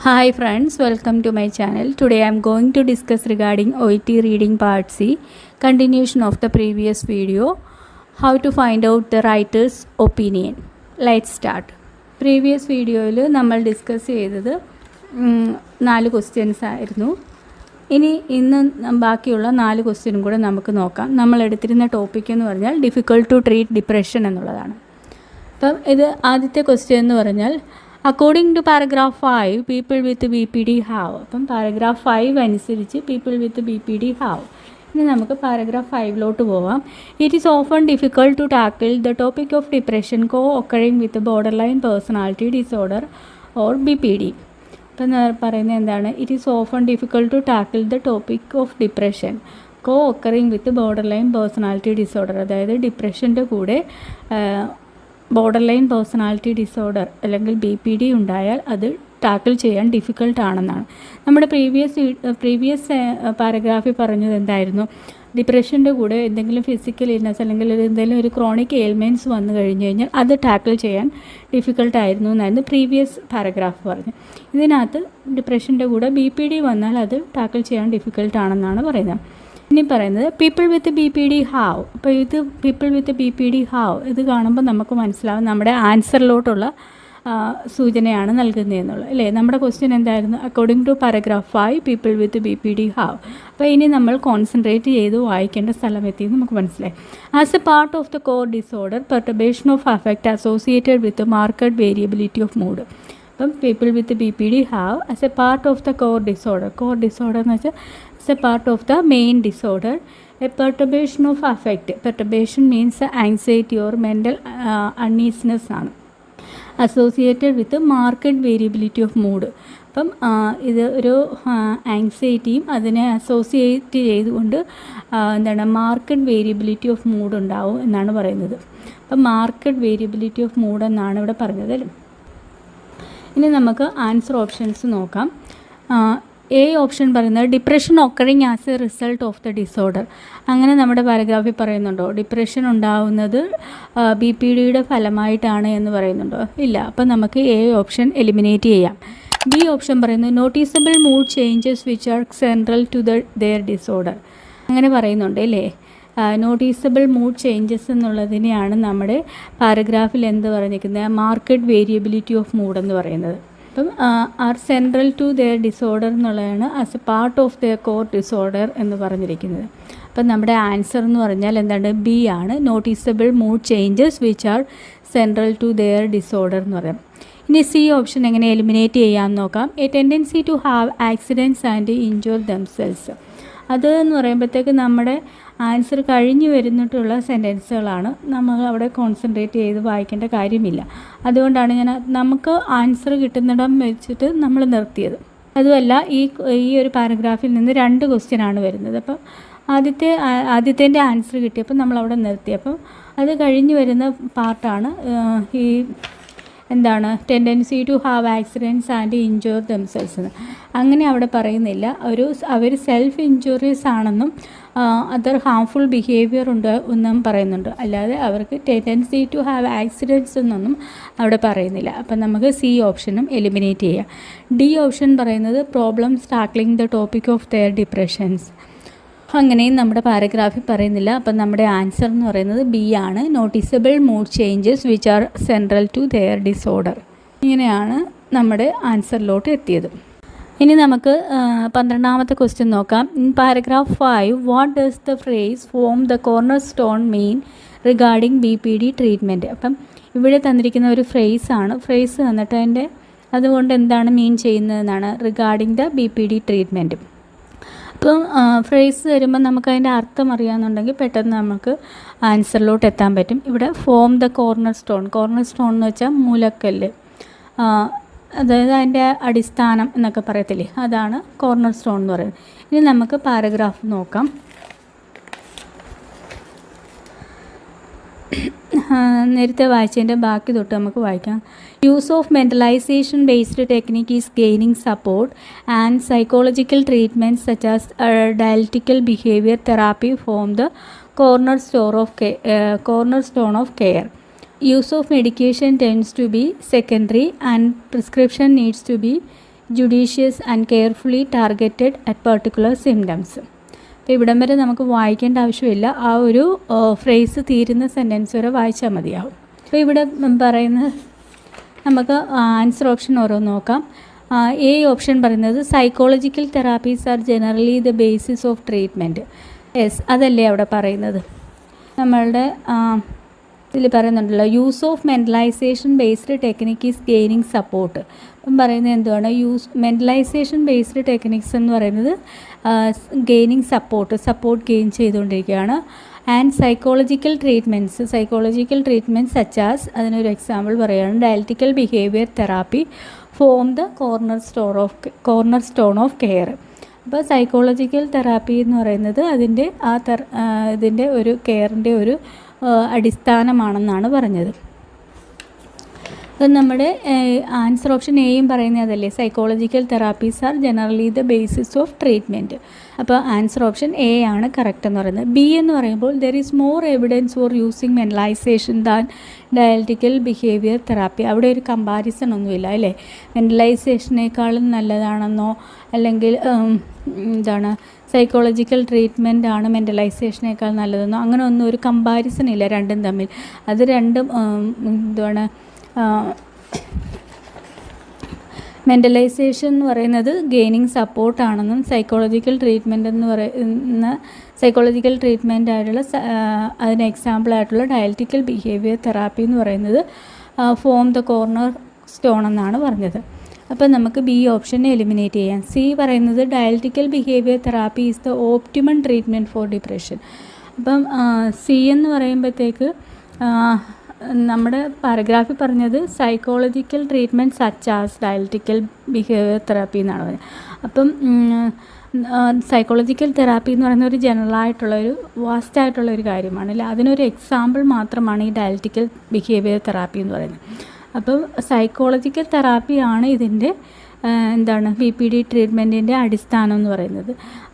Hi friends, welcome to my channel. Today I am going to discuss regarding OET reading part C, continuation of the previous video, how to find out the writer's opinion. Let's start. Previous വീഡിയോയിൽ നമ്മൾ discuss ചെയ്തത് 4 questions ആയിരുന്നു. ഇന്ന് ബാക്കിയുള്ള 4 ക്വസ്റ്റ്യനും കൂടെ നമുക്ക് നോക്കാം. നമ്മൾ എടുത്തിരുന്ന ടോപ്പിക് എന്ന് പറഞ്ഞാൽ ഡിഫിക്കൾട്ട് ടു ട്രീറ്റ് ഡിപ്രഷൻ എന്നുള്ളതാണ്. അപ്പം ഇത് ആദ്യത്തെ ക്വസ്റ്റ്യൻ എന്ന് പറഞ്ഞാൽ according to paragraph 5 people with BPD have. അപ്പം പാരഗ്രാഫ് 5 അനുസരിച്ച് പീപ്പിൾ വിത്ത് BPD ഹാവ്. ഇനി നമുക്ക് പാരഗ്രാഫ് 5ലോട്ട് പോവാം. It is often difficult to tackle the topic of depression co occurring with borderline personality disorder or BPD. അപ്പം പറയുന്നത് എന്താണ്? It is often difficult to tackle the topic of depression co occurring with borderline personality disorder. അതായത് ഡിപ്രഷൻ്റെ കൂടെ borderline personality disorder അല്ലെങ്കിൽ BPD ഉണ്ടായാൽ അത് tackle ചെയ്യാൻ ഡിഫിക്കൾട്ടാണെന്നാണ്. നമ്മുടെ പ്രീവിയസ് പാരഗ്രാഫിൽ പറഞ്ഞത് എന്തായിരുന്നു? ഡിപ്രഷൻ്റെ കൂടെ എന്തെങ്കിലും ഫിസിക്കൽ ഇൽനെസ് അല്ലെങ്കിൽ എന്തെങ്കിലും ഒരു ക്രോണിക് എയിൽമെൻറ്റ്സ് വന്നു കഴിഞ്ഞ് കഴിഞ്ഞാൽ അത് ടാക്കിൾ ചെയ്യാൻ ഡിഫിക്കൾട്ടായിരുന്നു എന്നായിരുന്നു പ്രീവിയസ് പാരഗ്രാഫ് പറഞ്ഞത്. ഇതിനകത്ത് ഡിപ്രഷൻ്റെ കൂടെ BPD വന്നാൽ അത് ടാക്കിൾ ചെയ്യാൻ ഡിഫിക്കൾട്ടാണെന്നാണ് പറയുന്നത്. ഇനി പറയുന്നത് പീപ്പിൾ വിത്ത് BPD ഹാവ്. അപ്പോൾ ഇത് പീപ്പിൾ വിത്ത് BPD ഹാവ് ഇത് കാണുമ്പോൾ നമുക്ക് മനസ്സിലാവും നമ്മുടെ ആൻസറിലോട്ടുള്ള സൂചനയാണ് നൽകുന്നതെന്നുള്ളത് അല്ലേ. നമ്മുടെ ക്വസ്റ്റ്യൻ എന്തായിരുന്നു? According to paragraph 5 people with BPD have. അപ്പോൾ ഇനി നമ്മൾ കോൺസെൻട്രേറ്റ് ചെയ്ത് വായിക്കേണ്ട സ്ഥലം എത്തിയെന്ന് നമുക്ക് മനസ്സിലായി. As a part of the core disorder perturbation of affect associated with marked variability of mood. അപ്പം people with BPD have as a part of the core disorder എന്ന് വെച്ചാൽ as a part of the main disorder, a perturbation of affect. Perturbation means anxiety or mental uneasiness ആണ് associated with marked variability of mood. അപ്പം ഇത് ഒരു ആങ്സൈറ്റിയും അതിനെ associate ചെയ്തുകൊണ്ട് എന്താണ് market variability of mood ഉണ്ടാവും എന്നാണ് പറയുന്നത്. അപ്പം മാർക്കറ്റ് വേരിയബിലിറ്റി ഓഫ് മൂഡ് എന്നാണ് ഇവിടെ പറഞ്ഞത് അല്ലേ. ഇനി നമുക്ക് ആൻസർ ഓപ്ഷൻസ് നോക്കാം. എ ഓപ്ഷൻ പറയുന്നത് depression occurring as A result of the disorder. അങ്ങനെ നമ്മുടെ പാരഗ്രാഫിൽ പറയുന്നുണ്ടോ ഡിപ്രഷൻ ഉണ്ടാവുന്നത് BPDയുടെ ഫലമായിട്ടാണ് എന്ന് പറയുന്നുണ്ടോ? ഇല്ല. അപ്പം നമുക്ക് എ ഓപ്ഷൻ എലിമിനേറ്റ് ചെയ്യാം. ബി ഓപ്ഷൻ പറയുന്നത് noticeable mood changes which are central to their disorder. അങ്ങനെ പറയുന്നുണ്ട് അല്ലേ. നോട്ടീസബിൾ മൂഡ് ചേഞ്ചസ് എന്നുള്ളതിനെയാണ് നമ്മുടെ പാരഗ്രാഫിൽ എന്ത് പറഞ്ഞിരിക്കുന്നത്? മാർക്കറ്റ് വേരിയബിലിറ്റി ഓഫ് മൂഡ് എന്ന് പറയുന്നത്. അപ്പം are central to their disorder എന്നുള്ളതാണ് as a part of their core disorder എന്ന് പറഞ്ഞിരിക്കുന്നത്. അപ്പം നമ്മുടെ ആൻസർ എന്ന് പറഞ്ഞാൽ എന്താണ്? ബി ആണ്. Noticeable mood changes which are central to their disorder എന്ന് പറയാം. ഇനി സി ഓപ്ഷൻ എങ്ങനെ എലിമിനേറ്റ് ചെയ്യാമെന്ന് നോക്കാം. A tendency to have accidents and injure themselves. അത് എന്ന് പറയുമ്പോഴത്തേക്ക് നമ്മുടെ ആൻസർ കഴിഞ്ഞ് വരുന്നിട്ടുള്ള സെൻറ്റൻസുകളാണ്. നമ്മൾ അവിടെ കോൺസെൻട്രേറ്റ് ചെയ്ത് വായിക്കേണ്ട കാര്യമില്ല. അതുകൊണ്ടാണ് നമുക്ക് ആൻസർ കിട്ടുന്നിടം വെച്ചിട്ട് നമ്മൾ നിർത്തിയത്. അതുമല്ല ഈ ഒരു പാരഗ്രാഫിൽ നിന്ന് 2 ക്വസ്റ്റ്യനാണ് വരുന്നത്. അപ്പം ആദ്യത്തേൻ്റെ ആൻസർ കിട്ടിയപ്പോൾ നമ്മളവിടെ നിർത്തി. അപ്പം അത് കഴിഞ്ഞ് വരുന്ന പാർട്ടാണ് ഈ എന്താണ് tendency to have accidents and injure themselves എന്ന്. അങ്ങനെ അവിടെ പറയുന്നില്ല. അവർ സെൽഫ് ഇൻജുറീസ് ആണെന്നും അതർ ഹാംഫുൾ ബിഹേവിയർ ഉണ്ട് എന്നും പറയുന്നുണ്ട്. അല്ലാതെ അവർക്ക് ടെൻഡൻസി ടു ഹാവ് ആക്സിഡൻറ്റ്സ് എന്നൊന്നും അവിടെ പറയുന്നില്ല. അപ്പം നമുക്ക് സി ഓപ്ഷനും എലിമിനേറ്റ് ചെയ്യാം. ഡി ഓപ്ഷൻ പറയുന്നത് problems tackling the topic of their depressions. അങ്ങനെയും നമ്മുടെ പാരഗ്രാഫിൽ പറയുന്നില്ല. അപ്പം നമ്മുടെ ആൻസർ എന്ന് പറയുന്നത് ബി ആണ്. Noticeable mood changes which are central to their disorder. ഇങ്ങനെയാണ് നമ്മുടെ ആൻസറിലോട്ട് എത്തിയത്. ഇനി നമുക്ക് 12ാമത്തെ ക്വസ്റ്റ്യൻ നോക്കാം. In paragraph 5 what does the phrase form the cornerstone mean regarding BPD treatment. അപ്പം ഇവിടെ തന്നിരിക്കുന്ന ഒരു ഫ്രേസ് തന്നിട്ട് അതുകൊണ്ട് എന്താണ് മീൻ ചെയ്യുന്നതെന്നാണ് റിഗാർഡിംഗ് ദ BPD ട്രീറ്റ്മെൻറ്റ്. അപ്പം ഫ്രേസ് വരുമ്പോൾ നമുക്കതിൻ്റെ അർത്ഥം അറിയാമെന്നുണ്ടെങ്കിൽ പെട്ടെന്ന് നമുക്ക് ആൻസറിലോട്ട് എത്താൻ പറ്റും. ഇവിടെ ഫോം ദ കോർണർ സ്റ്റോൺ എന്ന് വെച്ചാൽ മൂലക്കല്ല്, അതായത് അതിൻ്റെ അടിസ്ഥാനം എന്നൊക്കെ പറയത്തില്ലേ, അതാണ് കോർണർ സ്റ്റോൺ എന്ന് പറയുന്നത്. ഇനി നമുക്ക് പാരഗ്രാഫ് നോക്കാം. നേരത്തെ വായിച്ചതിൻ്റെ ബാക്കി തൊട്ട് നമുക്ക് വായിക്കാം. Use of mentalization based technique is gaining support and psychological treatment such as dialectical behaviour therapy form the cornerstone of care. Use of medication tends to be secondary and prescription needs to be judicious and carefully targeted at particular symptoms. അപ്പോൾ ഇവിടം വരെ നമുക്ക് വായിക്കേണ്ട ആവശ്യമില്ല, ആ ഒരു phrase തീരുന്ന sentence വരെ വായിച്ചാൽ മതിയാവും. അപ്പോൾ ഇവിടെ പറയുന്നത് നമുക്ക് ആൻസർ ഓപ്ഷൻ ഓരോന്ന് നോക്കാം. എ ഓപ്ഷൻ പറയുന്നത് psychological therapies are generally the basis of treatment. Yes, അതല്ലേ അവിടെ പറയുന്നത്. നമ്മളുടെ ഇതിൽ പറയുന്നുണ്ടല്ലോ, use of mentalization based technique is gaining support. അപ്പം പറയുന്നത് എന്തുവാണ്, മെൻ്റലൈസേഷൻ ബേസ്ഡ് ടെക്നിക്സ് എന്ന് പറയുന്നത് ഗെയിനിങ് സപ്പോർട്ട് ഗെയിൻ ചെയ്തുകൊണ്ടിരിക്കുകയാണ്. ആൻഡ് സൈക്കോളജിക്കൽ ട്രീറ്റ്മെൻറ്റ്സ് സച്ചാസ്, അതിനൊരു എക്സാമ്പിൾ പറയുകയാണ്, dialectical behaviour therapy form the cornerstone of care. അപ്പോൾ സൈക്കോളജിക്കൽ തെറാപ്പി എന്ന് പറയുന്നത് ഇതിൻ്റെ ഒരു കെയറിൻ്റെ ഒരു അടിസ്ഥാനമാണെന്നാണ് പറഞ്ഞത്. അപ്പം നമ്മുടെ ആൻസർ ഓപ്ഷൻ എയും പറയുന്നത് അതല്ലേ, psychological therapies are generally the basis of treatment. അപ്പോൾ ആൻസർ ഓപ്ഷൻ എ ആണ് കറക്റ്റ് എന്ന് പറയുന്നത്. ബി എന്ന് പറയുമ്പോൾ there is more evidence for using mentalization than dialectical behaviour therapy. അവിടെ ഒരു കമ്പാരിസൺ ഒന്നുമില്ല അല്ലേ, മെൻ്റലൈസേഷനേക്കാളും നല്ലതാണെന്നോ അല്ലെങ്കിൽ സൈക്കോളജിക്കൽ ട്രീറ്റ്മെൻ്റ് ആണ് മെൻ്റലൈസേഷനേക്കാൾ നല്ലതെന്നോ അങ്ങനെ ഒന്നും ഒരു കമ്പാരിസൺ ഇല്ല രണ്ടും തമ്മിൽ. അത് രണ്ടും മെൻ്റലൈസേഷൻ എന്ന് പറയുന്നത് ഗെയിനിങ് സപ്പോർട്ടാണെന്നും സൈക്കോളജിക്കൽ ട്രീറ്റ്മെൻ്റ് ആയിട്ടുള്ള അതിന് എക്സാമ്പിളായിട്ടുള്ള ഡയലറ്റിക്കൽ ബിഹേവിയർ തെറാപ്പി എന്ന് പറയുന്നത് ഫോം ദ കോർണർ സ്റ്റോൺ എന്നാണ് പറഞ്ഞത്. അപ്പം നമുക്ക് ബി ഓപ്ഷൻ എലിമിനേറ്റ് ചെയ്യാം. സി പറയുന്നത് dialectical behaviour therapy is the optimum treatment four depression. അപ്പം സി എന്ന് പറയുമ്പോഴത്തേക്ക് നമ്മുടെ പാരഗ്രാഫിൽ പറഞ്ഞത് psychological treatment such as dialectical behaviour therapy എന്നാണ് പറഞ്ഞത്. അപ്പം സൈക്കോളജിക്കൽ തെറാപ്പി എന്ന് പറയുന്ന ഒരു ജനറലായിട്ടുള്ളൊരു വാസ്റ്റായിട്ടുള്ളൊരു കാര്യമാണ് അല്ലേ, അതിനൊരു എക്സാമ്പിൾ മാത്രമാണ് ഈ ഡയലറ്റിക്കൽ ബിഹേവിയർ തെറാപ്പി എന്ന് പറയുന്നത്. അപ്പം സൈക്കോളജിക്കൽ തെറാപ്പിയാണ് ഇതിൻ്റെ BPD ട്രീറ്റ്മെൻറ്റിൻ്റെ അടിസ്ഥാനം എന്ന് പറയുന്നത്.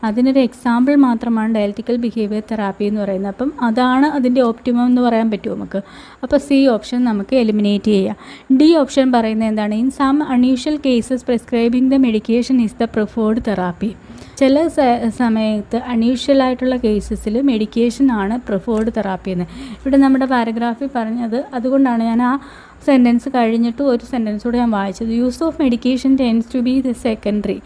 അതിനൊരു എക്സാമ്പിൾ മാത്രമാണ് ഡയലറ്റിക്കൽ ബിഹേവിയർ തെറാപ്പി എന്ന് പറയുന്നത്. അപ്പം അതാണ് അതിൻ്റെ ഓപ്റ്റിമം എന്ന് പറയാൻ പറ്റുമോ നമുക്ക്. അപ്പോൾ സി ഓപ്ഷൻ നമുക്ക് എലിമിനേറ്റ് ചെയ്യാം. ഡി ഓപ്ഷൻ പറയുന്നത് എന്താണ്, in some unusual cases prescribing the medication is the preferred therapy. ചില സമയത്ത് അൺയൂഷ്വലായിട്ടുള്ള കേസസിൽ മെഡിക്കേഷനാണ് പ്രിഫേർഡ് തെറാപ്പി എന്ന് ഇവിടെ നമ്മുടെ പാരഗ്രാഫിൽ പറഞ്ഞത്. അതുകൊണ്ടാണ് ഞാൻ ആ സെൻറ്റൻസ് കഴിഞ്ഞിട്ട് ഒരു സെൻറ്റൻസ് കൂടെ ഞാൻ വായിച്ചത്. Use of medication tends to be the secondary.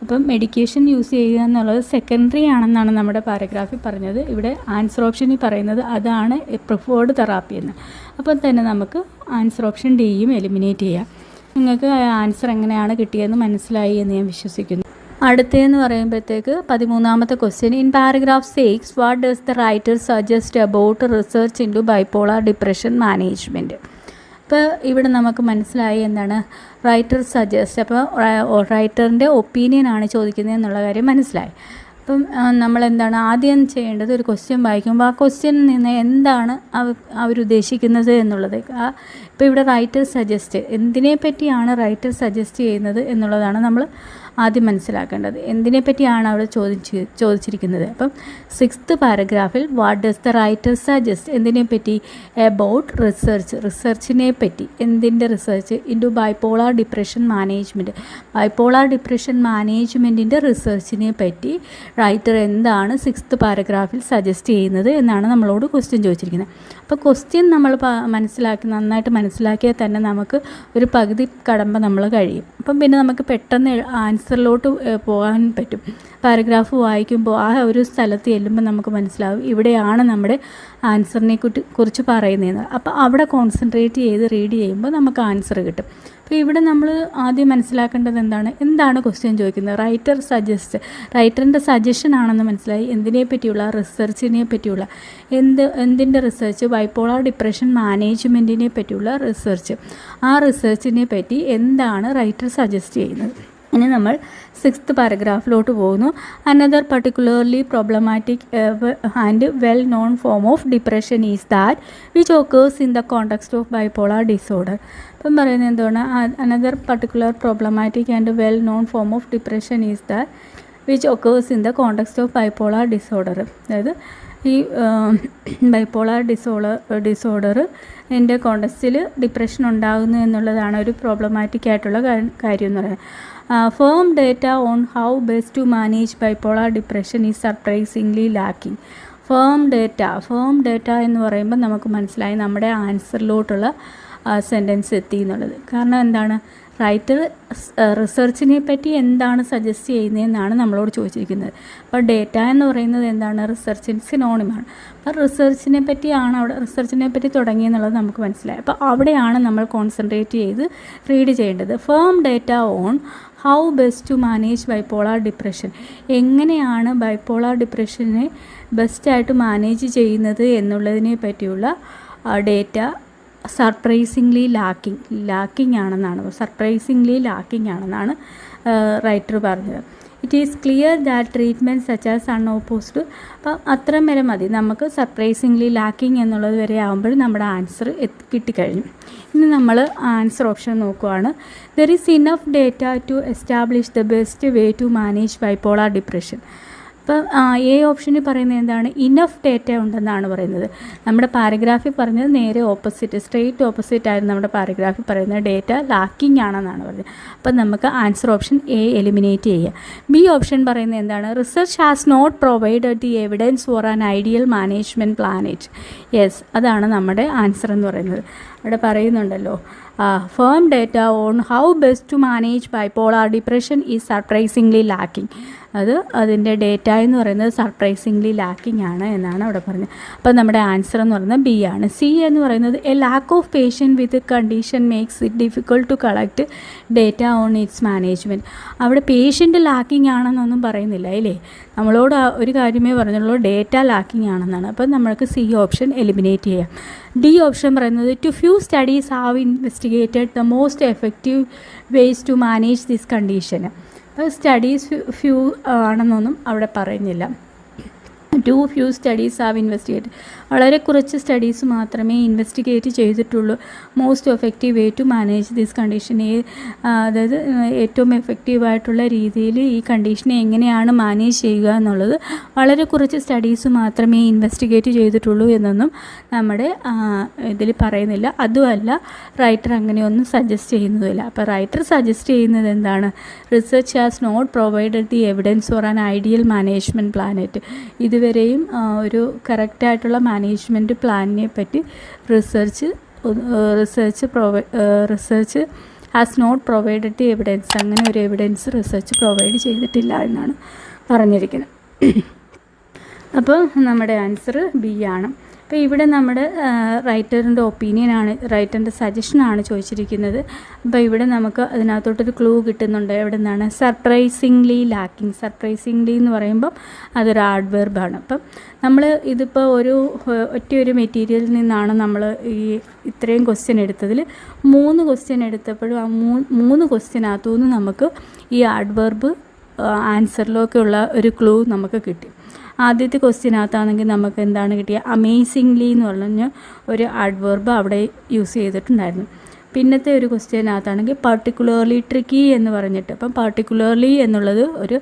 അപ്പം മെഡിക്കേഷൻ യൂസ് ചെയ്യുക എന്നുള്ളത് സെക്കൻഡറി ആണെന്നാണ് നമ്മുടെ പാരഗ്രാഫിൽ പറഞ്ഞത്. ഇവിടെ ആൻസർ ഓപ്ഷനിൽ പറയുന്നത് അതാണ് പ്രിഫേർഡ് തെറാപ്പി എന്ന്. അപ്പം തന്നെ നമുക്ക് ആൻസർ ഓപ്ഷൻ ഡിയും എലിമിനേറ്റ് ചെയ്യാം. നിങ്ങൾക്ക് ആൻസർ എങ്ങനെയാണ് കിട്ടിയതെന്ന് മനസ്സിലായി എന്ന് ഞാൻ വിശ്വസിക്കുന്നു. അടുത്തതെന്ന് പറയുമ്പോഴത്തേക്ക് 13ാമത്തെ question, in paragraph 6 what does the writer suggest about research into bipolar depression management. ഇപ്പോൾ ഇവിടെ നമുക്ക് മനസ്സിലായി എന്താണ് റൈറ്റർ സജസ്റ്റ്. അപ്പോൾ റൈറ്ററിൻ്റെ ഒപ്പീനിയനാണ് ചോദിക്കുന്നത് എന്നുള്ള കാര്യം മനസ്സിലായി. അപ്പം നമ്മളെന്താണ് ആദ്യം ചെയ്യേണ്ടത്, ഒരു ക്വസ്റ്റ്യൻ വായിക്കുമ്പോൾ ആ ക്വസ്റ്റ്യനിൽ നിന്ന് എന്താണ് അവരുദ്ദേശിക്കുന്നത് എന്നുള്ളത്. ഇപ്പോൾ ഇവിടെ റൈറ്റർ സജസ്റ്റ്, എന്തിനെ പറ്റിയാണ് റൈറ്റർ സജസ്റ്റ് ചെയ്യുന്നത് എന്നുള്ളതാണ് നമ്മൾ ആദ്യം മനസ്സിലാക്കേണ്ടത്. എന്തിനെ പറ്റിയാണ് അവിടെ ചോദിച്ചിരിക്കുന്നത്. അപ്പം 6th പാരഗ്രാഫിൽ what does the writer suggest, എന്തിനെ പറ്റി, എബൌട്ട് റിസർച്ചിനെ പറ്റി. എന്തിൻ്റെ research, into bipolar depression management. Bipolar depression മാനേജ്മെൻറ്റിൻ്റെ റിസർച്ചിനെ പറ്റി റൈറ്റർ എന്താണ് 6th പാരഗ്രാഫിൽ സജസ്റ്റ് ചെയ്യുന്നത് എന്നാണ് നമ്മളോട് ക്വസ്റ്റ്യൻ ചോദിച്ചിരിക്കുന്നത്. അപ്പോൾ ക്വസ്റ്റ്യൻ നമ്മൾ നന്നായിട്ട് മനസ്സിലാക്കിയാൽ തന്നെ നമുക്ക് ഒരു പകുതി കടമ്പ നമ്മൾ കഴിയും. അപ്പം പിന്നെ നമുക്ക് പെട്ടെന്ന് ആൻസറിലോട്ട് പോകാൻ പറ്റും. പാരഗ്രാഫ് വായിക്കുമ്പോൾ ആ ഒരു സ്ഥലത്ത് ചെല്ലുമ്പോൾ നമുക്ക് മനസ്സിലാവും ഇവിടെയാണ് നമ്മുടെ ആൻസറിനെ കുറിച്ച് പറയുന്നത്. അപ്പോൾ അവിടെ കോൺസെൻട്രേറ്റ് ചെയ്ത് റീഡ് ചെയ്യുമ്പോൾ നമുക്ക് ആൻസർ കിട്ടും. അപ്പോൾ ഇവിടെ നമ്മൾ ആദ്യം മനസ്സിലാക്കേണ്ടത് എന്താണ് ക്വസ്റ്റ്യൻ ചോദിക്കുന്നത്. റൈറ്ററിൻ്റെ സജഷൻ ആണെന്ന് മനസ്സിലായി. എന്തിനെ പറ്റിയുള്ള, റിസർച്ചിനെ പറ്റിയുള്ള. എന്തിൻ്റെ റിസർച്ച്, ബൈപോളാർ ഡിപ്രഷൻ മാനേജ്മെൻറ്റിനെ പറ്റിയുള്ള റിസർച്ച്. ആ റിസർച്ചിനെ പറ്റി എന്താണ് റൈറ്റർ സജസ്റ്റ് ചെയ്യുന്നത്. ഇനി നമ്മൾ 6th പാരഗ്രാഫിലോട്ട് പോകുന്നു. Another particularly problematic and well noun form of depression is that which occurs in the context of bipolar disorder. ഇപ്പം പറയുന്നത് എന്താണ്, another particular problematic and well noun form of depression is that which occurs in the context of bipolar disorder. അതായത് ഈ bipolar disorder എൻ്റെ കോണ്ടെക്സ്റ്റിൽ depression ഉണ്ടാകുന്നു എന്നുള്ളതാണ് ഒരു problematic ആയിട്ടുള്ള കാര്യം എന്ന് പറയുന്നത്. Firm data on how best to manage bipolar depression is surprisingly lacking. Firm data എന്ന് പറയുമ്പോൾ നമുക്ക് മനസ്സിലായി നമ്മുടെ ആൻസറിലോട്ടുള്ള സെൻറ്റൻസ് എത്തി എന്നുള്ളത്. കാരണം എന്താണ്, റൈറ്റർ റിസർച്ചിനെ പറ്റി എന്താണ് സജസ്റ്റ് ചെയ്യുന്നതെന്നാണ് നമ്മളോട് ചോദിച്ചിരിക്കുന്നത്. അപ്പോൾ ഡേറ്റ എന്ന് പറയുന്നത് എന്താണ്, റിസർച്ചിന് സിനോണിമാണ്. അപ്പോൾ റിസർച്ചിനെ പറ്റി തുടങ്ങിയെന്നുള്ളത് നമുക്ക് മനസ്സിലായി. അപ്പോൾ അവിടെയാണ് നമ്മൾ കോൺസെൻട്രേറ്റ് ചെയ്ത് റീഡ് ചെയ്യേണ്ടത്. Firm data on how best to manage bipolar depression, എങ്ങനെയാണ് ബൈപോളാർ ഡിപ്രഷനെ ബെസ്റ്റായിട്ട് മാനേജ് ചെയ്യുന്നത് എന്നുള്ളതിനെ പറ്റിയുള്ള ഡേറ്റ സർപ്രൈസിംഗ്ലി ലാക്കിംഗ് ആണെന്നാണ് റൈറ്റർ പറഞ്ഞത്. It is clear that treatment such as unopposed. അപ്പം അത്രയും വരെ മതി, നമുക്ക് സർപ്രൈസിംഗ്ലി ലാക്കിംഗ് എന്നുള്ളത് വരെ ആകുമ്പോൾ നമ്മുടെ ആൻസർ കിട്ടിക്കഴിഞ്ഞു. ഇനി നമ്മൾ ആൻസർ ഓപ്ഷൻ നോക്കുകയാണ്. There is enough data to establish the best way to manage bipolar depression. അപ്പം എ ഓപ്ഷനിൽ പറയുന്നത് എന്താണ്, ഇനഫ് ഡേറ്റ ഉണ്ടെന്നാണ് പറയുന്നത്. നമ്മുടെ പാരഗ്രാഫിൽ പറഞ്ഞത് നേരെ സ്ട്രെയിറ്റ് ഓപ്പോസിറ്റ് ആയിരുന്നു നമ്മുടെ പാരഗ്രാഫിൽ പറയുന്നത്, ഡേറ്റ ലാക്കിംഗ് ആണെന്നാണ് പറഞ്ഞത്. അപ്പം നമുക്ക് ആൻസർ ഓപ്ഷൻ എ എലിമിനേറ്റ് ചെയ്യുക. ബി ഓപ്ഷൻ പറയുന്നത് എന്താണ്, research has not provided the evidence for an ideal management planet. Yes, അതാണ് നമ്മുടെ ആൻസർ എന്ന് പറയുന്നത്. അവിടെ പറയുന്നുണ്ടല്ലോ, firm data on how best to manage bipolar depression is surprisingly lacking. അതിൻ്റെ ഡേറ്റ എന്ന് പറയുന്നത് സർപ്രൈസിംഗ്ലി ലാക്കിംഗ് ആണ് എന്നാണ് അവിടെ പറഞ്ഞത്. അപ്പോൾ നമ്മുടെ ആൻസർ എന്ന് പറയുന്നത് ബി ആണ്. സി എന്ന് പറയുന്നത് a lack of patient with condition makes it difficult to collect data on its management. അവിടെ പേഷ്യൻ്റ് ലാക്കിംഗ് ആണെന്നൊന്നും പറയുന്നില്ല അല്ലേ, നമ്മളോട് ഒരു കാര്യമേ പറഞ്ഞുള്ളൂ, ഡേറ്റ ലാക്കിംഗ് ആണെന്നാണ്. അപ്പോൾ നമ്മൾക്ക് സി ഓപ്ഷൻ എലിമിനേറ്റ് ചെയ്യാം. ഡി ഓപ്ഷൻ പറയുന്നത് too few studies have investigated the most effective ways to manage this condition. Studies few ആണെന്നൊന്നും അവിടെ പറയുന്നില്ല. Too few studies have investigate, വളരെ കുറച്ച് സ്റ്റഡീസ് മാത്രമേ ഇൻവെസ്റ്റിഗേറ്റ് ചെയ്തിട്ടുള്ളൂ. Most effective way to manage this condition, അതായത് ഏറ്റവും എഫക്റ്റീവായിട്ടുള്ള രീതിയിൽ ഈ കണ്ടീഷനെ എങ്ങനെയാണ് മാനേജ് ചെയ്യുക എന്നുള്ളത് വളരെ കുറച്ച് സ്റ്റഡീസ് മാത്രമേ ഇൻവെസ്റ്റിഗേറ്റ് ചെയ്തിട്ടുള്ളൂ എന്നൊന്നും നമ്മുടെ ഇതിൽ പറയുന്നില്ല. അതുമല്ല, റൈറ്റർ അങ്ങനെയൊന്നും സജസ്റ്റ് ചെയ്യുന്നതുമില്ല. അപ്പോൾ റൈറ്റർ സജസ്റ്റ് ചെയ്യുന്നത് എന്താണ്, research has not provided the evidence for an ideal management planet. ഇതുവരെയും ഒരു കറക്റ്റായിട്ടുള്ള മാനേജ്മെൻറ്റ് പ്ലാനിനെ പറ്റി research has not provided the evidence, അങ്ങനെ ഒരു എവിഡൻസ് റിസർച്ച് പ്രൊവൈഡ് ചെയ്തിട്ടില്ല എന്നാണ് പറഞ്ഞിരിക്കുന്നത്. അപ്പോൾ നമ്മുടെ ആൻസർ ബി ആണ്. അപ്പോൾ ഇവിടെ നമ്മുടെ റൈറ്ററിൻ്റെ ഒപ്പീനിയനാണ്, റൈറ്ററിൻ്റെ സജഷനാണ് ചോദിച്ചിരിക്കുന്നത്. അപ്പോൾ ഇവിടെ നമുക്ക് അതിനകത്തോട്ടൊരു ക്ലൂ കിട്ടുന്നുണ്ട്. എവിടെ നിന്നാണ്, സർപ്രൈസിംഗ്ലി ലാക്കിംഗ്. സർപ്രൈസിംഗ്ലി എന്ന് പറയുമ്പം അതൊരു ആഡ്വേർബാണ്. അപ്പം നമ്മൾ ഇതിപ്പോൾ ഒറ്റയൊരു മെറ്റീരിയലിൽ നിന്നാണ് നമ്മൾ ഇത്രയും ക്വസ്റ്റ്യൻ എടുത്തതിൽ 3 ക്വസ്റ്റ്യൻ എടുത്തപ്പോഴും ആ 3 ക്വസ്റ്റ്യനകത്തുനിന്ന് നമുക്ക് ഈ ആഡ്വേർബ് ആൻസറിലൊക്കെയുള്ള ഒരു ക്ലൂ നമുക്ക് കിട്ടി. ആദ്യത്തെ ക്വസ്റ്റ്യനകത്താണെങ്കിൽ നമുക്ക് എന്താണ് കിട്ടിയത്, അമേസിംഗ്ലി എന്ന് പറഞ്ഞ ഒരു ആഡ്വേർബ് അവിടെ യൂസ് ചെയ്തിട്ടുണ്ടായിരുന്നു. പിന്നത്തെ ഒരു ക്വസ്റ്റ്യനകത്താണെങ്കിൽ പർട്ടിക്കുലർലി ട്രിക്കി എന്ന് പറഞ്ഞിട്ട്, അപ്പം പർട്ടിക്കുലർലി എന്നുള്ളത് ഒരു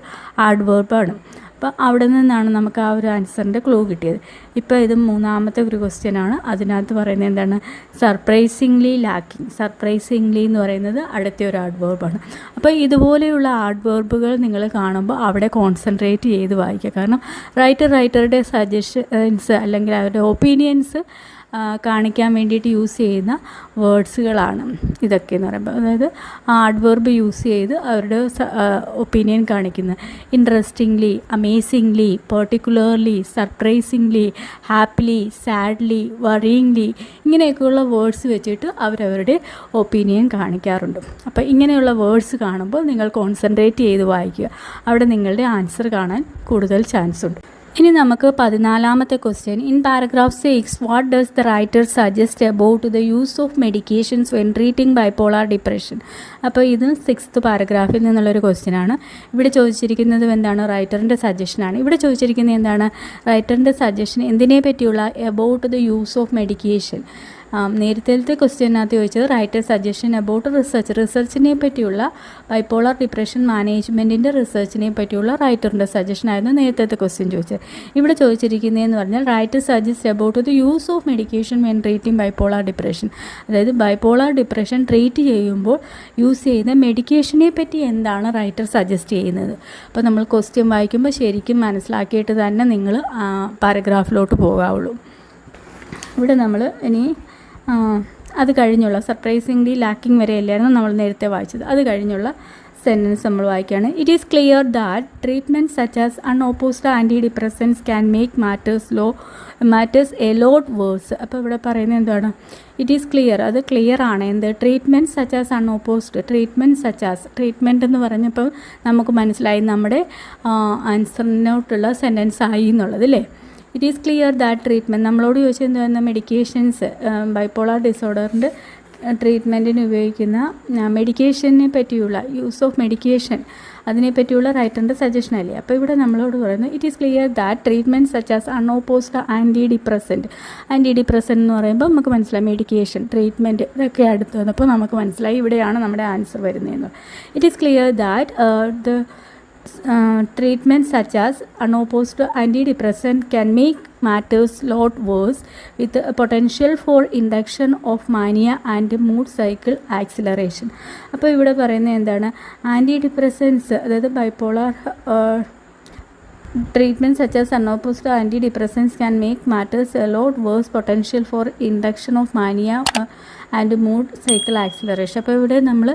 ആഡ്വേർബാണ്. അപ്പോൾ അവിടെ നിന്നാണ് നമുക്ക് ആ ഒരു ആൻസറിൻ്റെ ക്ലൂ കിട്ടിയത്. ഇപ്പോൾ ഇത് 3ാമത്തെ ഒരു ക്വസ്റ്റ്യനാണ്. അതിനകത്ത് പറയുന്നത് എന്താണ്, സർപ്രൈസിംഗ്ലി ലാക്കിംഗ്. സർപ്രൈസിംഗ്ലി എന്ന് പറയുന്നത് അടുത്ത ഒരു ആഡ്വേർബാണ്. അപ്പോൾ ഇതുപോലെയുള്ള ആഡ്വേർബുകൾ നിങ്ങൾ കാണുമ്പോൾ അവിടെ കോൺസെൻട്രേറ്റ് ചെയ്ത് വായിക്കുക. കാരണം റൈറ്ററുടെ സജഷൻസ് അല്ലെങ്കിൽ അവരുടെ ഒപ്പീനിയൻസ് കാണിക്കാൻ വേണ്ടിയിട്ട് യൂസ് ചെയ്യുന്ന വേർഡ്സുകളാണ് ഇതൊക്കെ എന്ന് പറയുമ്പോൾ. അതായത് ആഡ്വേർബ് യൂസ് ചെയ്ത് അവരുടെ ഒപ്പീനിയൻ കാണിക്കുന്നത്. Interestingly, amazingly, particularly, surprisingly, happily, sadly, worryingly, ഇങ്ങനെയൊക്കെയുള്ള വേർഡ്സ് വെച്ചിട്ട് അവരവരുടെ ഒപ്പീനിയൻ കാണിക്കാറുണ്ട്. അപ്പോൾ ഇങ്ങനെയുള്ള വേർഡ്സ് കാണുമ്പോൾ നിങ്ങൾ കോൺസെൻട്രേറ്റ് ചെയ്ത് വായിക്കുക. അവിടെ നിങ്ങളുടെ ആൻസർ കാണാൻ കൂടുതൽ ചാൻസ് ഉണ്ട്. ഇനി നമുക്ക് 14ാമത്തെ question. In paragraph 6 what does the writer suggest about the use of medications when treating bipolar depression. അപ്പോൾ ഇത് 6th പാരഗ്രാഫിൽ നിന്നുള്ളൊരു ക്വസ്റ്റ്യനാണ്. ഇവിടെ ചോദിച്ചിരിക്കുന്നത് എന്താണ്, റൈറ്ററിൻ്റെ സജഷനാണ്. ഇവിടെ ചോദിച്ചിരിക്കുന്നത് എന്താണ്, റൈറ്ററിൻ്റെ സജഷൻ എന്തിനെ പറ്റിയുള്ള, about the use of medication. നേരത്തെ ക്വസ്റ്റ്യനകത്ത് ചോദിച്ചത് റൈറ്റർ സജഷൻ അബൌട്ട് റിസർച്ചിനെ പറ്റിയുള്ള ബൈപ്പോളാർ ഡിപ്രഷൻ മാനേജ്മെൻറ്റിൻ്റെ റിസർച്ചിനെ പറ്റിയുള്ള റൈറ്ററിൻ്റെ സജഷനായിരുന്നു നേരത്തെ ക്വസ്റ്റ്യൻ ചോദിച്ചത്. ഇവിടെ ചോദിച്ചിരിക്കുന്നതെന്ന് പറഞ്ഞാൽ writer suggest about the use of medication when treating bipolar depression. അതായത് ബൈപ്പോളാർ ഡിപ്രഷൻ ട്രീറ്റ് ചെയ്യുമ്പോൾ യൂസ് ചെയ്യുന്ന മെഡിക്കേഷനെ പറ്റി എന്താണ് റൈറ്റർ സജസ്റ്റ് ചെയ്യുന്നത്. അപ്പോൾ നമ്മൾ ക്വസ്റ്റ്യൻ വായിക്കുമ്പോൾ ശരിക്കും മനസ്സിലാക്കിയിട്ട് തന്നെ നിങ്ങൾ പാരഗ്രാഫിലോട്ട് പോകാവുള്ളൂ. ഇവിടെ നമ്മൾ ഇനി അത് കഴിഞ്ഞുള്ള സർപ്രൈസിംഗ്ലി ലാക്കിംഗ് വരെയല്ലായിരുന്നു നമ്മൾ നേരത്തെ വായിച്ചത്. അത് കഴിഞ്ഞുള്ള സെൻറ്റൻസ് നമ്മൾ വായിക്കുകയാണ്. It is clear that treatment such as unopposed antidepressants can make matters a lot worse. അപ്പോൾ ഇവിടെ പറയുന്നത് എന്താണ്? ഇറ്റ് ഈസ് ക്ലിയർ, അത് ക്ലിയർ ആണ്. എന്ത്? Treatment such as unopposed. Treatment such as, treatment എന്ന് പറഞ്ഞപ്പോൾ നമുക്ക് മനസ്സിലായി നമ്മുടെ ആൻസറിനോട്ടുള്ള സെൻറ്റൻസ് ആയി എന്നുള്ളത് അല്ലേ. It is clear that treatment, നമ്മളോട് ചോദിച്ചത് എന്താ? മെഡിക്കേഷൻസ്, ബൈപ്പോളാർ ഡിസോർഡറിൻ്റെ ട്രീറ്റ്മെൻറ്റിന് ഉപയോഗിക്കുന്ന മെഡിക്കേഷനെ പറ്റിയുള്ള യൂസ് ഓഫ് മെഡിക്കേഷൻ അതിനെ പറ്റിയുള്ള റൈറ്ററിൻ്റെ സജഷൻ അല്ലേ. അപ്പോൾ ഇവിടെ നമ്മളോട് പറയുന്നത് it is clear that treatment such as unopposed antidepressant എന്ന് പറയുമ്പോൾ നമുക്ക് മനസ്സിലായി മെഡിക്കേഷൻ ട്രീറ്റ്മെൻറ്റ് ഇതൊക്കെ അടുത്ത് വന്നപ്പോൾ നമുക്ക് മനസ്സിലായി ഇവിടെയാണ് നമ്മുടെ ആൻസർ വരുന്നതെന്ന്. It is clear that the treatment such as unopposed antidepressant can make matters lot worse with a potential for induction of mania and mood cycle acceleration. അപ്പോൾ ഇവിടെ പറയുന്നത് എന്താണ്? ആൻറ്റി ഡിപ്രസൻസ്, അതായത് bipolar treatment such as unopposed antidepressants can make matters a lot worse, potential for induction of mania and mood cycle acceleration. അപ്പോൾ ഇവിടെ നമ്മൾ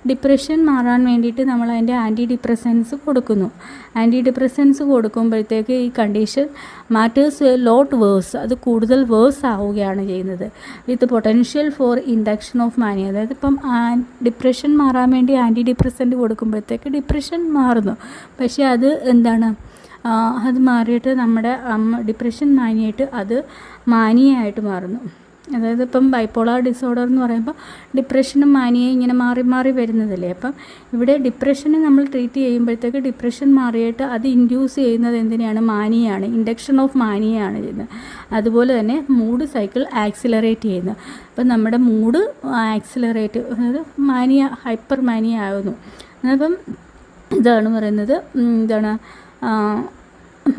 depression മാറാൻ വേണ്ടിയിട്ട് നമ്മൾ അതിൻ്റെ ആൻറ്റി ഡിപ്രസൻസ് കൊടുക്കുന്നു. ആൻറ്റി ഡിപ്രസൻസ് കൊടുക്കുമ്പോഴത്തേക്ക് ഈ കണ്ടീഷൻ മാറ്റേഴ്സ് ലോട്ട് വേഴ്സ്, അത് കൂടുതൽ വേഴ്സ് ആവുകയാണ് ചെയ്യുന്നത്. With potential for induction of mania, അതായത് ഇപ്പം ഡിപ്രഷൻ മാറാൻ വേണ്ടി ആൻറ്റി ഡിപ്രസൻറ്റ് കൊടുക്കുമ്പോഴത്തേക്ക് ഡിപ്രഷൻ മാറുന്നു. പക്ഷേ അത് എന്താണ്? അത് മാറിയിട്ട് നമ്മുടെ ഡിപ്രഷൻ മാനിയായിട്ട് അത് മാനിയായിട്ട് മാറുന്നു. അതായത് ഇപ്പം ബൈപ്പോളാർ ഡിസോർഡർ എന്ന് പറയുമ്പോൾ ഡിപ്രഷനും മാനിയയും ഇങ്ങനെ മാറി മാറി വരുന്നതല്ലേ. അപ്പം ഇവിടെ ഡിപ്രഷനെ നമ്മൾ ട്രീറ്റ് ചെയ്യുമ്പോഴത്തേക്ക് ഡിപ്രഷൻ മാറിയിട്ട് അത് ഇൻഡ്യൂസ് ചെയ്യുന്നത് എന്തിനാണ്? മാനിയാണ്, ഇൻഡക്ഷൻ ഓഫ് മാനിയാണ് ചെയ്യുന്നത്. അതുപോലെ തന്നെ മൂഡ് സൈക്കിൾ ആക്സിലറേറ്റ് ചെയ്യുന്നത്. അപ്പം നമ്മുടെ മൂഡ് ആക്സിലറേറ്റ്, അതായത് മാനിയ ഹൈപ്പർ മാനിയ ആകുന്നു. അപ്പം ഇതാണ് പറയുന്നത്, എന്താണ്?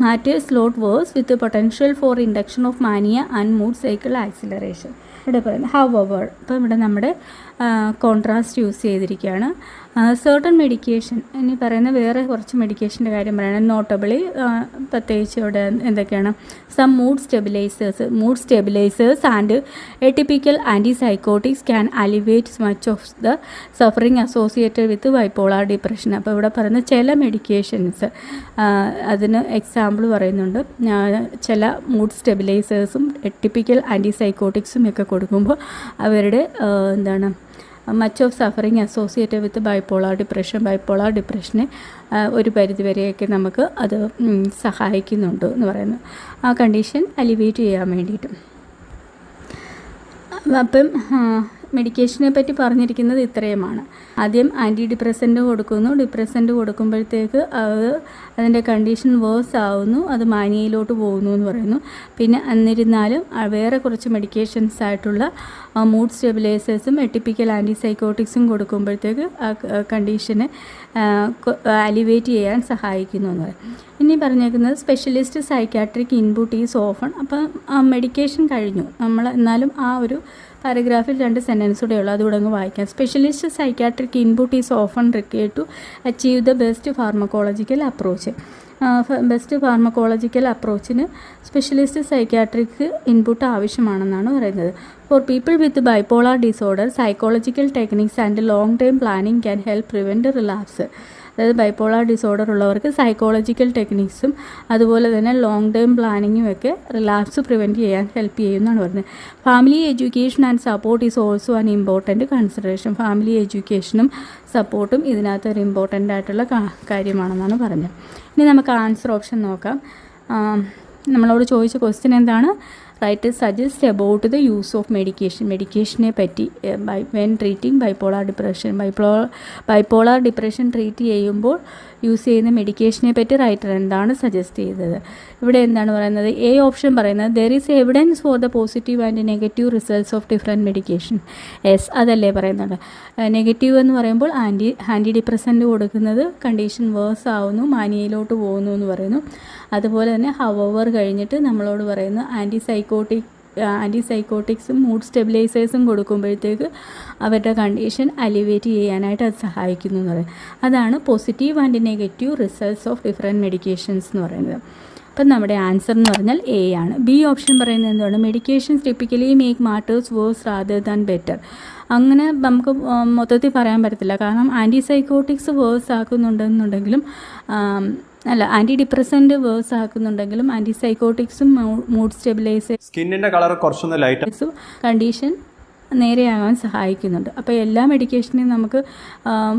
matters lot worse with the potential for induction of mania and mood cycle acceleration. ഇവിടെ പറയുന്നത് however, ഇപ്പോൾ ഇവിടെ നമ്മുടെ കോൺട്രാസ്റ്റ് യൂസ് ചെയ്തിരിക്കുകയാണ്. certain മെഡിക്കേഷൻ, ഇനി പറയുന്ന വേറെ കുറച്ച് മെഡിക്കേഷൻ്റെ കാര്യം പറയണം. നോട്ടബിളി പ്രത്യേകിച്ച് ഇവിടെ എന്തൊക്കെയാണ്? Some mood stabilisers and atypical antipsychotics can alleviate much of the suffering associated with bipolar depression. അപ്പോൾ ഇവിടെ പറയുന്ന ചില മെഡിക്കേഷൻസ്, അതിന് എക്സാമ്പിൾ പറയുന്നുണ്ട്. ചില മൂഡ് സ്റ്റെബിലൈസേഴ്സും എറ്റിപ്പിക്കൽ ആൻറ്റിസൈക്കോട്ടിക്സും ഒക്കെ കൊടുക്കുമ്പോൾ അവരുടെ എന്താണ് much of suffering associated with bipolar ഡിപ്രഷനെ ഒരു പരിധിവരെയൊക്കെ നമുക്ക് അത് സഹായിക്കുന്നുണ്ട് എന്ന് പറയുന്നു. ആ കണ്ടീഷൻ അലിവേറ്റ് ചെയ്യാൻ വേണ്ടിയിട്ട്. അപ്പം മെഡിക്കേഷനെ പറ്റി പറഞ്ഞിരിക്കുന്നത് ഇത്രയുമാണ്. ആദ്യം ആൻറ്റി ഡിപ്രസൻറ്റ് കൊടുക്കുന്നു. ഡിപ്രസൻറ്റ് കൊടുക്കുമ്പോഴത്തേക്ക് അതിൻ്റെ കണ്ടീഷൻ വേഴ്സ് ആവുന്നു, അത് മാനിയയിലോട്ട് പോകുന്നു എന്ന് പറയുന്നു. പിന്നെ എന്നിരുന്നാലും വേറെ കുറച്ച് മെഡിക്കേഷൻസ് ആയിട്ടുള്ള മൂഡ് സ്റ്റെബിലൈസേഴ്സും എറ്റിപ്പിക്കൽ ആൻറ്റിസൈക്കോട്ടിക്സും കൊടുക്കുമ്പോഴത്തേക്ക് ആ കണ്ടീഷനെ അലിവേറ്റ് ചെയ്യാൻ സഹായിക്കുന്നു എന്ന് പറയും. ഇനി പറഞ്ഞേക്കുന്നത് specialist psychiatric input is often. അപ്പം മെഡിക്കേഷൻ കഴിഞ്ഞു നമ്മൾ, എന്നാലും ആ ഒരു പാരഗ്രാഫിൽ 2 സെൻറ്റൻസ് കൂടെ ഉള്ളൂ, അതുകൂടെ അങ്ങ് വായിക്കാം. Specialist psychiatric input is often required to achieve the best pharmacological approach. Best pharmacological അപ്രോച്ചിന് സ്പെഷ്യലിസ്റ്റ് സൈക്കാട്രിക് ഇൻപുട്ട് ആവശ്യമാണെന്നാണ് പറയുന്നത്. For people with bipolar disorder psychological techniques and long time planning can help prevent relapse. അതായത് bipolar disorder ഉള്ളവർക്ക് സൈക്കോളജിക്കൽ ടെക്നിക്സും അതുപോലെ തന്നെ long term പ്ലാനിങ്ങും ഒക്കെ റിലാപ്സ് പ്രിവെൻറ്റ് ചെയ്യാൻ ഹെൽപ്പ് ചെയ്യുമെന്നാണ് പറയുന്നത്. Family education and support is also an important consideration. Family എഡ്യൂക്കേഷനും സപ്പോർട്ടും ഇതിനകത്ത് ഒരു ഇമ്പോർട്ടൻ്റ് ആയിട്ടുള്ള കാര്യമാണെന്നാണ് പറഞ്ഞത്. ഇനി നമുക്ക് ആൻസർ ഓപ്ഷൻ നോക്കാം. നമ്മളോട് ചോദിച്ച ക്വസ്റ്റ്യൻ എന്താണ്? Writer suggest about the use of മെഡിക്കേഷനെ പറ്റി when treating bipolar depression. Bipolar depression treat ചെയ്യുമ്പോൾ യൂസ് ചെയ്യുന്ന മെഡിക്കേഷനെ പറ്റി റൈറ്റർ എന്താണ് സജസ്റ്റ് ചെയ്തത്. ഇവിടെ എന്താണ് പറയുന്നത്? എ ഓപ്ഷൻ പറയുന്നത് there is evidence for the positive and negative results of different medication. S അതല്ലേ പറയുന്നുണ്ട്. നെഗറ്റീവ് എന്ന് പറയുമ്പോൾ ആൻറ്റി ഡിപ്രസൻ്റ് കൊടുക്കുന്നത് കണ്ടീഷൻ വേഴ്സ് ആവുന്നു, മാനിയയിലോട്ട് പോകുന്നു എന്ന് പറയുന്നു. അതുപോലെ തന്നെ ഹവർ കഴിഞ്ഞിട്ട് നമ്മളോട് പറയുന്നു ആൻറ്റിസൈക്കോട്ടിക്സും മൂഡ് സ്റ്റെബിലൈസേഴ്സും കൊടുക്കുമ്പോഴത്തേക്ക് അവരുടെ കണ്ടീഷൻ അലിവേറ്റ് ചെയ്യാനായിട്ട് അത് സഹായിക്കുന്നു എന്ന് പറയും. അതാണ് positive and negative results of different medications എന്ന് പറയുന്നത്. അപ്പം നമ്മുടെ ആൻസർ എന്ന് പറഞ്ഞാൽ എ ആണ്. ബി ഓപ്ഷൻ പറയുന്നത് എന്താണ്? Medications typically make matters worse rather than better. അങ്ങനെ നമുക്ക് മൊത്തത്തിൽ പറയാൻ പറ്റത്തില്ല. കാരണം ആൻറ്റിസൈക്കോട്ടിക്സ് വേഴ്സ് ആക്കുന്നുണ്ടെന്നുണ്ടെങ്കിലും ആൻറ്റി ഡിപ്രസൻറ്റ് വേഴ്സ് ആക്കുന്നുണ്ടെങ്കിലും ആൻറ്റിസൈക്കോട്ടിക്സും മൂഡ് സ്റ്റെബിലൈസേഴ്സും സ്കിന്നിൻ്റെ കളർ കുറച്ചൊന്ന് ലൈറ്റ് കണ്ടീഷൻ നേരെയാകാൻ സഹായിക്കുന്നുണ്ട്. അപ്പോൾ എല്ലാ മെഡിക്കേഷനെയും നമുക്ക്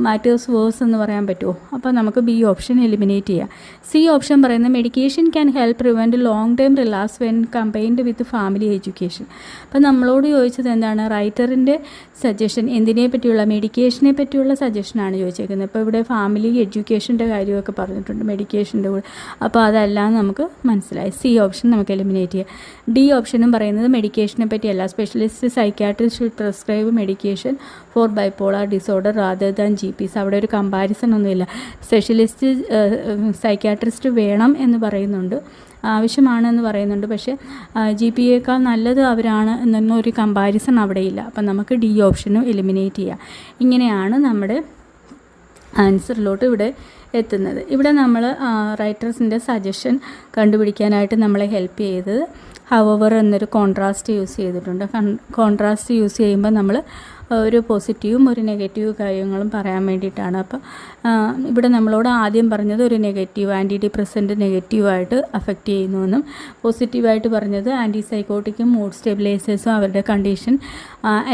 മാറ്റേഴ്സ് വേഴ്സ് എന്ന് പറയാൻ പറ്റുമോ? അപ്പോൾ നമുക്ക് ബി ഓപ്ഷൻ എലിമിനേറ്റ് ചെയ്യാം. സി ഓപ്ഷൻ പറയുന്നത് medication can help prevent long time relax when combined with family education. അപ്പോൾ നമ്മളോട് ചോദിച്ചത് എന്താണ്? റൈറ്ററിൻ്റെ സജഷൻ എന്തിനെ പറ്റിയുള്ള മെഡിക്കേഷനെ പറ്റിയുള്ള സജഷനാണ് ചോദിച്ചേക്കുന്നത്. ഇപ്പോൾ ഇവിടെ ഫാമിലി എഡ്യൂക്കേഷൻ്റെ കാര്യമൊക്കെ പറഞ്ഞിട്ടുണ്ട് മെഡിക്കേഷൻ്റെ കൂടെ. അപ്പോൾ അതെല്ലാം നമുക്ക് മനസ്സിലായി. സി ഓപ്ഷൻ നമുക്ക് എലിമിനേറ്റ് ചെയ്യാം. ഡി ഓപ്ഷനും പറയുന്നത് മെഡിക്കേഷനെ പറ്റിയല്ല. Specialist psychiatrist should prescribe medication four bipolar disorder rather than GPs. അവിടെ ഒരു കമ്പാരിസൺ ഒന്നുമില്ല. സ്പെഷ്യലിസ്റ്റ് സൈക്യാട്രിസ്റ്റ് വേണം എന്ന് പറയുന്നുണ്ട്, ആവശ്യമാണെന്ന് പറയുന്നുണ്ട്. പക്ഷേ GPയേക്കാൾ നല്ലത് അവരാണ് എന്നൊന്നും ഒരു കമ്പാരിസൺ അവിടെയില്ല. അപ്പം നമുക്ക് ഡി ഓപ്ഷനും എലിമിനേറ്റ് ചെയ്യാം. ഇങ്ങനെയാണ് നമ്മുടെ ആൻസറിലോട്ട് ഇവിടെ എത്തുന്നത്. ഇവിടെ നമ്മൾ റൈറ്റേഴ്സിൻ്റെ സജഷൻ കണ്ടുപിടിക്കാനായിട്ട് നമ്മളെ ഹെൽപ്പ് ചെയ്തത് ഹവർ എന്നൊരു കോൺട്രാസ്റ്റ് യൂസ് ചെയ്തിട്ടുണ്ട്. കോൺട്രാസ്റ്റ് യൂസ് ചെയ്യുമ്പോൾ നമ്മൾ ഒരു പോസിറ്റീവും ഒരു നെഗറ്റീവ് കാര്യങ്ങളും പറയാൻ വേണ്ടിയിട്ടാണ്. അപ്പോൾ ഇവിടെ നമ്മളോട് ആദ്യം പറഞ്ഞത് ഒരു നെഗറ്റീവ് ആൻറ്റി ഡിപ്രസൻറ്റ് നെഗറ്റീവായിട്ട് അഫക്റ്റ് ചെയ്യുന്നുവെന്നും പോസിറ്റീവായിട്ട് പറഞ്ഞത് ആൻറ്റിസൈക്കോട്ടിക്കും മൂഡ് സ്റ്റെബിലൈസേഴ്സും അവരുടെ കണ്ടീഷൻ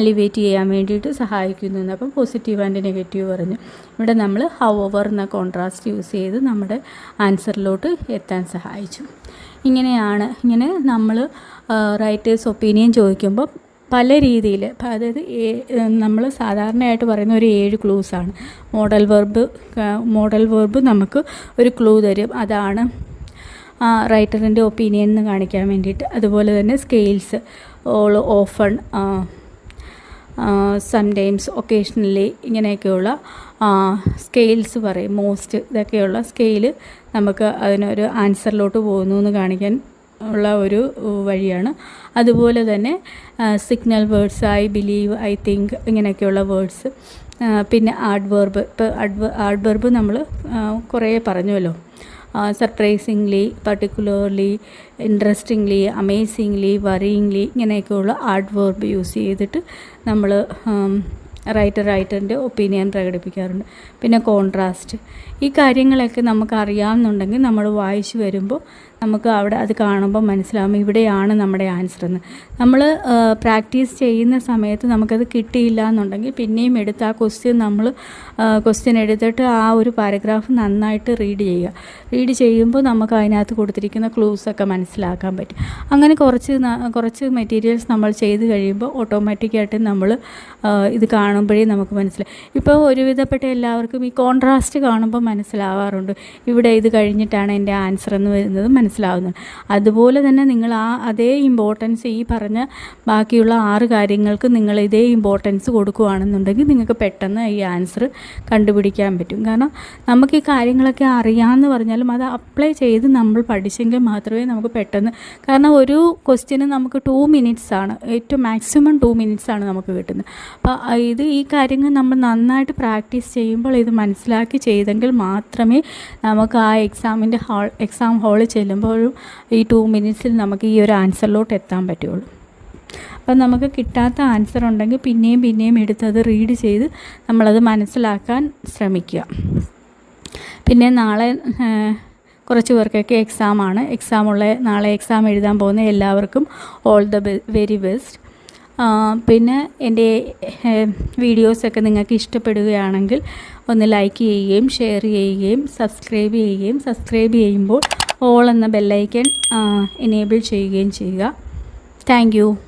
എലിവേറ്റ് ചെയ്യാൻ വേണ്ടിയിട്ട് സഹായിക്കുന്നു. അപ്പോൾ പോസിറ്റീവ് ആൻഡ് നെഗറ്റീവ് പറഞ്ഞു. ഇവിടെ നമ്മൾ ഹവർ എന്ന കോൺട്രാസ്റ്റ് യൂസ് ചെയ്ത് നമ്മുടെ ആൻസറിലോട്ട് എത്താൻ സഹായിച്ചു. ഇങ്ങനെ നമ്മൾ റൈറ്റേഴ്സ് ഒപ്പീനിയൻ ചോദിക്കുമ്പോൾ പല രീതിയിൽ, അതായത് നമ്മൾ സാധാരണയായിട്ട് പറയുന്ന ഒരു 7 ക്ലൂസാണ്. മോഡൽ വെർബ് നമുക്ക് ഒരു ക്ലൂ തരും, അതാണ് റൈറ്ററിൻ്റെ ഒപ്പീനിയൻ എന്ന് കാണിക്കാൻ വേണ്ടിയിട്ട്. അതുപോലെ തന്നെ scales, all, often, sometimes, occasionally ഇങ്ങനെയൊക്കെയുള്ള സ്കെയിൽസ് പറയും. മോസ്റ്റ് ഇതൊക്കെയുള്ള സ്കെയില് നമുക്ക് അതിനൊരു ആൻസറിലോട്ട് പോകുന്നു എന്ന് കാണിക്കാൻ ഉള്ള ഒരു വഴിയാണ്. അതുപോലെ തന്നെ signal words, I believe, I think ഇങ്ങനെയൊക്കെയുള്ള വേർഡ്സ്. പിന്നെ ആഡ്വർബ്. ഇപ്പോൾ ആഡ്വർബ് നമ്മൾ കുറേ പറഞ്ഞുവല്ലോ. സർപ്രൈസിംഗ്ലി, പർട്ടിക്കുലർലി, ഇൻട്രസ്റ്റിംഗ്ലി, അമേസിംഗ്ലി, വറിയിങ്ലി ഇങ്ങനെയൊക്കെയുള്ള ആഡ്വർബ് യൂസ് ചെയ്തിട്ട് നമ്മൾ റൈറ്ററിൻ്റെ ഒപ്പീനിയൻ പ്രകടിപ്പിക്കാറുണ്ട്. പിന്നെ കോൺട്രാസ്റ്റ്. ഈ കാര്യങ്ങളൊക്കെ നമുക്ക് അറിയാമെന്നുണ്ടെങ്കിൽ നമ്മൾ വായിച്ച് വരുമ്പോൾ നമുക്ക് അവിടെ അത് കാണുമ്പോൾ മനസ്സിലാവും ഇവിടെയാണ് നമ്മുടെ ആൻസർ എന്ന്. നമ്മൾ പ്രാക്ടീസ് ചെയ്യുന്ന സമയത്ത് നമുക്കത് കിട്ടിയില്ല എന്നുണ്ടെങ്കിൽ പിന്നെയും എടുത്ത് ആ ക്വസ്റ്റ്യൻ എടുത്തിട്ട് ആ ഒരു പാരഗ്രാഫ് നന്നായിട്ട് റീഡ് ചെയ്യുമ്പോൾ നമുക്ക് അതിനകത്ത് കൊടുത്തിരിക്കുന്ന ക്ലൂസൊക്കെ മനസ്സിലാക്കാൻ പറ്റും. അങ്ങനെ കുറച്ച് മെറ്റീരിയൽസ് നമ്മൾ ചെയ്ത് കഴിയുമ്പോൾ ഓട്ടോമാറ്റിക്കായിട്ട് നമ്മൾ ഇത് കാണുമ്പോഴേ നമുക്ക് മനസ്സിലാവും. ഇപ്പോൾ ഒരുവിധപ്പെട്ട എല്ലാവർക്കും ഈ കോൺട്രാസ്റ്റ് കാണുമ്പോൾ മനസ്സിലാവാറുണ്ട്, ഇവിടെ ഇത് കഴിഞ്ഞിട്ടാണ് എൻ്റെ ആൻസർ എന്ന് വരുന്നത് മനസ്സിലാവുന്നുണ്ട്. അതുപോലെ തന്നെ നിങ്ങൾ അതേ ഇമ്പോർട്ടൻസ് ഈ പറഞ്ഞ ബാക്കിയുള്ള 6 കാര്യങ്ങൾക്ക് നിങ്ങൾ ഇതേ ഇമ്പോർട്ടൻസ് കൊടുക്കുകയാണെന്നുണ്ടെങ്കിൽ നിങ്ങൾക്ക് പെട്ടെന്ന് ഈ ആൻസർ കണ്ടുപിടിക്കാൻ പറ്റും. കാരണം നമുക്ക് ഈ കാര്യങ്ങളൊക്കെ അറിയാമെന്ന് പറഞ്ഞാലും അത് അപ്ലൈ ചെയ്ത് നമ്മൾ പഠിച്ചെങ്കിൽ മാത്രമേ നമുക്ക് പെട്ടെന്ന്, കാരണം ഒരു ക്വസ്റ്റ്യന് നമുക്ക് 2 മിനിറ്റ്സ് ആണ്, ഏറ്റവും മാക്സിമം 2 മിനിറ്റ്സ് ആണ് നമുക്ക് കിട്ടുന്നത്. അപ്പോൾ ഈ കാര്യങ്ങൾ നമ്മൾ നന്നായിട്ട് പ്രാക്ടീസ് ചെയ്യുമ്പോൾ ഇത് മനസ്സിലാക്കി ചെയ്തെങ്കിൽ മാത്രമേ നമുക്ക് ആ എക്സാം ഹാളിൽ ചെല്ലുമ്പോഴും ഈ 2 മിനിറ്റ്സിൽ നമുക്ക് ഈ ഒരു ആൻസറിലോട്ട് എത്താൻ പറ്റുള്ളൂ. അപ്പം നമുക്ക് കിട്ടാത്ത ആൻസർ ഉണ്ടെങ്കിൽ പിന്നെയും എടുത്തത് റീഡ് ചെയ്ത് നമ്മളത് മനസ്സിലാക്കാൻ ശ്രമിക്കുക. പിന്നെ നാളെ കുറച്ച് പേർക്കൊക്കെ എക്സാമാണ്. നാളെ എക്സാം എഴുതാൻ പോകുന്ന എല്ലാവർക്കും ഓൾ ദ വെരി ബെസ്റ്റ്. പിന്നെ എൻ്റെ വീഡിയോസൊക്കെ നിങ്ങൾക്ക് ഇഷ്ടപ്പെടുകയാണെങ്കിൽ ഒന്ന് ലൈക്ക് ചെയ്യുകയും ഷെയർ ചെയ്യുകയും സബ്സ്ക്രൈബ് ചെയ്യുമ്പോൾ ഓൾ എന്ന ബെല്ലൈക്കൺ എനേബിൾ ചെയ്യുകയും ചെയ്യുക. Thank you.